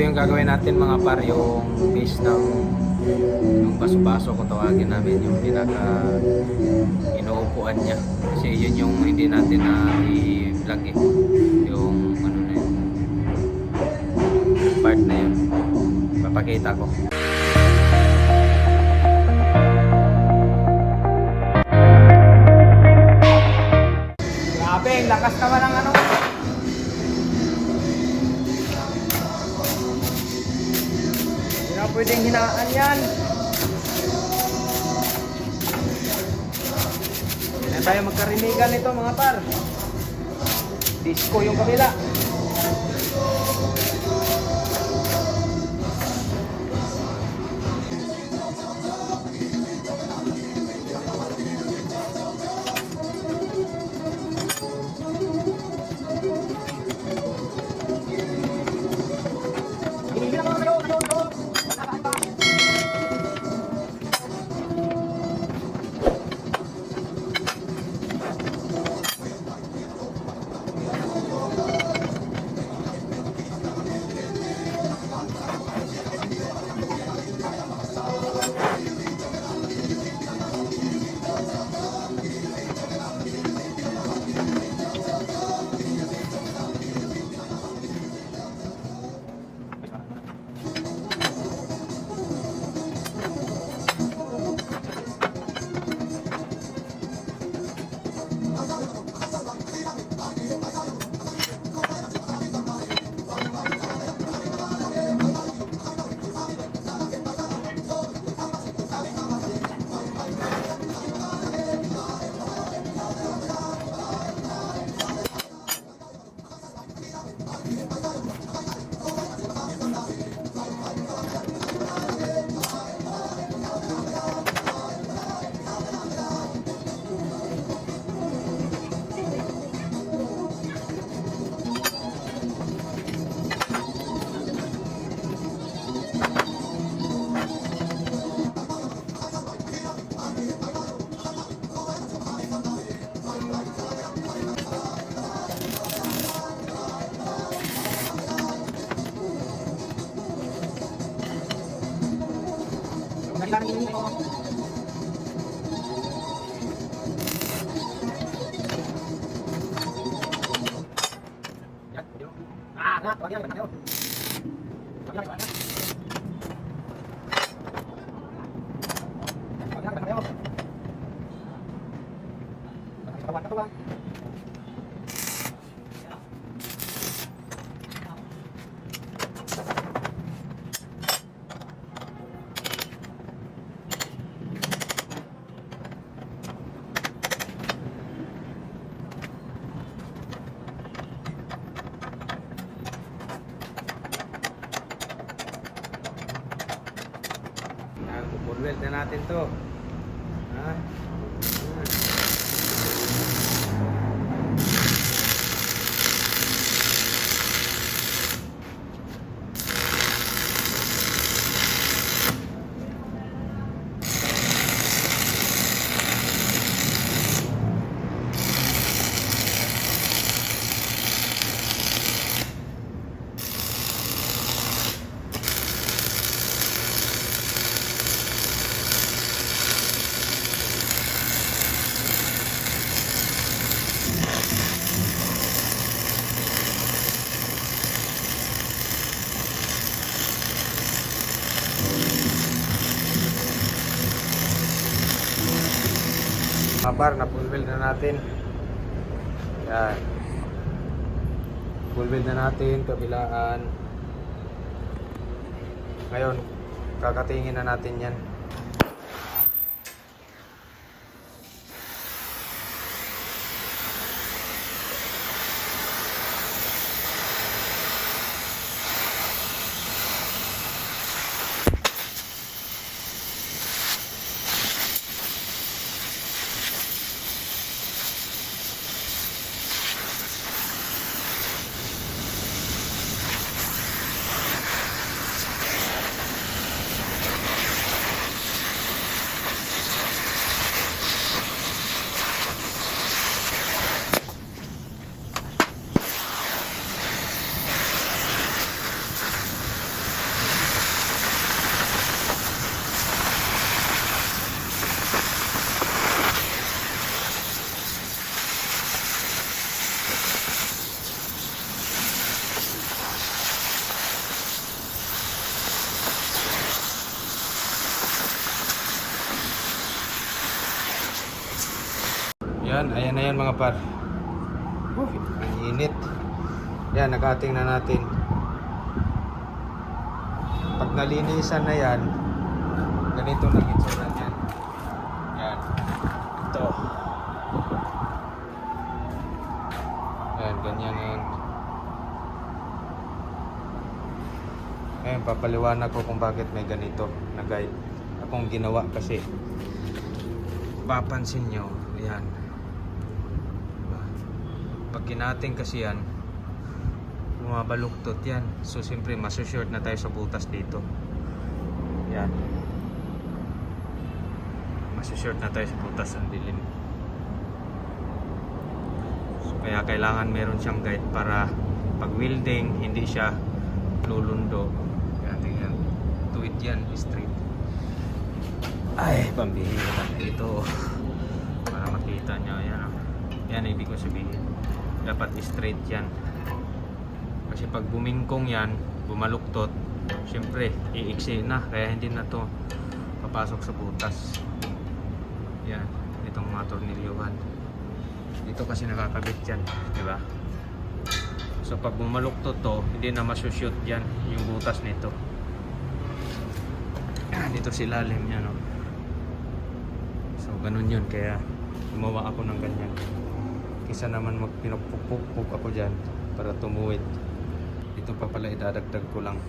yung gagawin natin mga par, yung base ng yung baso-baso kung tawagin namin, yung pinaka inuupuan niya. Kasi yun yung hindi natin na i-vlog eh. Yung ano na yun, part na yun. Papakita ko. Grabe, lakas naman ng ano. Hindi na pwedeng hinaan yan. Hindi na tayo magkarinigan nito mga par. Disco yung kabila. Full weld na natin to. Ha? Par, na full weld na natin. Yan. Full weld na natin, kabilaan. Ngayon, kakatingin na natin yan. Yan, ayan na yan mga par. Ang init. Yan, nakating na natin. Pag nalinisan na yan, ganito na itsura yan. Yan. Ito. Yan, ganyan na yan. Ngayon, papaliwanag ko kung bakit may ganito na guide. Akong ginawa kasi. Papansin nyo, yan. Pag kinating kasi yan, bumabaluktot yan. So, siyempre, masusure na tayo sa butas dito. Yan. Masusure na tayo sa butas ang dilim. So, kaya kailangan meron siyang guide para pag welding, hindi siya lulundo. Yan, tingnan. Tuwid yan, straight. Ay, pambihira na ito. Para makita nyo, yan. Yan, ibig ko sabihin. Dapat straight yan. Kasi pag bumingkong yan, bumaluktot, syempre, iiksi na. Kaya hindi na to papasok sa butas. Yan, itong mga tornilyuhan. Dito kasi nakakabit yan, di ba? So pag bumaluktot to, hindi na masushoot yan yung butas nito. Dito si lalim yan, no? So ganun yun, kaya gumawa ako ng ganyan. Kisa naman magpinupupuk ako dyan para tumuwid. Ito pa pala idadagdag ko lang.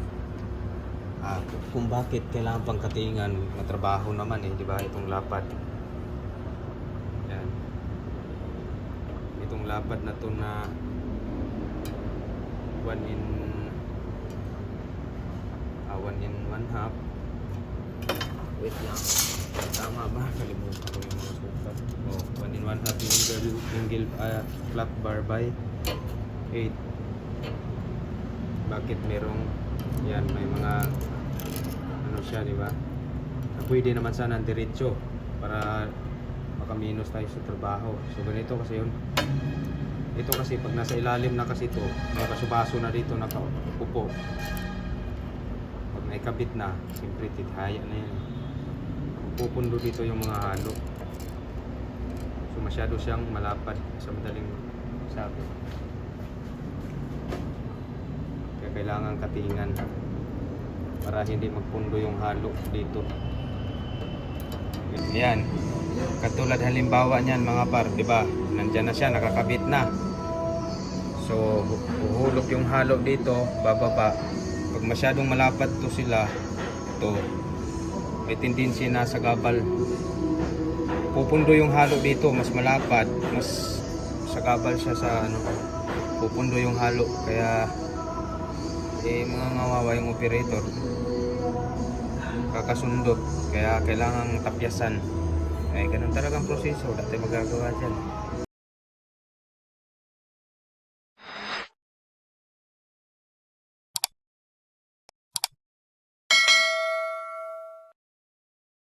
Kung bakit kailangan pang katingan, matrabaho naman eh, di ba? Itong lapad. Yan. Itong lapad na to na 1 in 1/2. Wait lang. Tama ba? Kalimutan ko yung mga sukat. 1 in 1/2 angle flat bar by 8. Bakit merong yan, may mga ano siya, di ba? Pwede naman sana diretso para makaminus tayo sa trabaho. So ganito kasi yun. Ito kasi pag nasa ilalim na kasi ito, may baso-baso na dito nakaupo. Pag naikabit na, siyempre tithaya na yan. Pupundo dito yung mga halo. So masyado siyang malapad sa madaling sabi. Kaya kailangan katingan para hindi magpundo yung halo dito. Yan. Katulad halimbawa niyan mga par, di ba? Nandiyan na siya, nakakabit na. So, uhulog yung halo dito, bababa. Pag masyadong malapad to sila, ito, may tendency na sa gabal. Pupundo yung halo dito, mas malapad, mas sa gabal siya sa ano, pupundo yung halo. Kaya, mga ngawawa yung operator, kakasundot. Kaya kailangang tapyasan. Ganun talagang proseso, dati magagawa dyan.